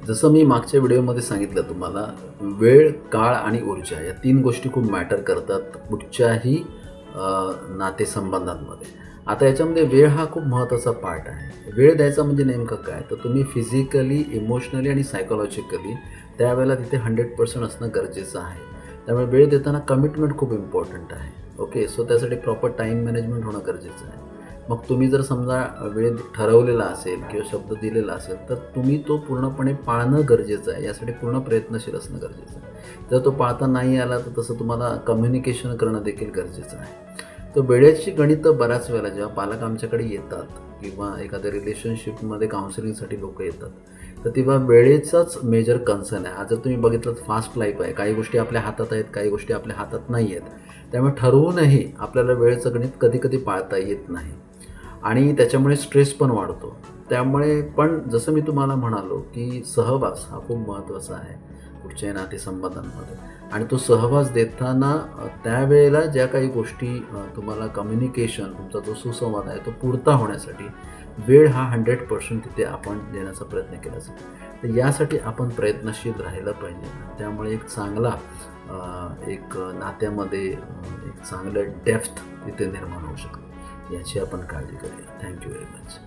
जसं मी मागच्या व्हिडिओमध्ये सांगितलं तुम्हाला, वेळ, काळ आणि ऊर्जा या 3 गोष्टी खूप मॅटर करतात कुठच्याही नातेसंबंधांमध्ये. आता याच्यामध्ये वेळ हा खूप महत्त्वाचा पार्ट आहे. वेळ द्यायचा म्हणजे नेमकं काय? तर तुम्ही फिजिकली, इमोशनली आणि सायकॉलॉजिकली त्यावेळेला तिथे 100% असणं गरजेचं आहे. त्यामुळे वेळ देताना कमिटमेंट खूप इम्पॉर्टंट आहे. ओके. सो त्यासाठी प्रॉपर टाईम मॅनेजमेंट होणं गरजेचं आहे. मग तुम्ही जर समजा वेळ ठरवलेला असेल किंवा शब्द दिलेला असेल, तर तुम्ही तो पूर्णपणे पाळणं गरजेचं आहे. यासाठी पूर्ण प्रयत्नशील असणं गरजेचं आहे. जर तो पाळता नाही आला, तर तसं तुम्हाला कम्युनिकेशन करणं देखील गरजेचं आहे. तर वेळेची गणितं बऱ्याच वेळेला जेव्हा पालक आमच्याकडे येतात किंवा एखाद्या रिलेशनशिपमध्ये काउन्सिलिंगसाठी लोकं येतात, तर तेव्हा वेळेचाच मेजर कन्सर्न आहे. आज जर तुम्ही बघितलं फास्ट लाईफ आहे. काही गोष्टी आपल्या हातात आहेत, काही गोष्टी आपल्या हातात नाही आहेत. त्यामुळे ठरवूनही आपल्याला वेळेचं गणित कधी-कधी पाळता येत नाही. आणि त्याच्यामुळे स्ट्रेस पण वाढतो. त्यामुळे पण जसं मी तुम्हाला म्हणालो, की सहवास हा खूप महत्त्वाचा आहे कुठच्याही नातेसंबंधांमध्ये आणि तो सहवास देताना त्यावेळेला ज्या काही गोष्टी तुम्हाला कम्युनिकेशन तुमचा जो सुसंवाद आहे तो पुरता होण्यासाठी वेळ हा 100% तिथे आपण देण्याचा प्रयत्न केला जातो. तर यासाठी आपण प्रयत्नशील राहिलं पाहिजे. त्यामुळे एक चांगला एक नात्यामध्ये एक चांगलं डेप्थ तिथे निर्माण होऊ शकतं. याची आपण काळजी करूया. Thank you very much.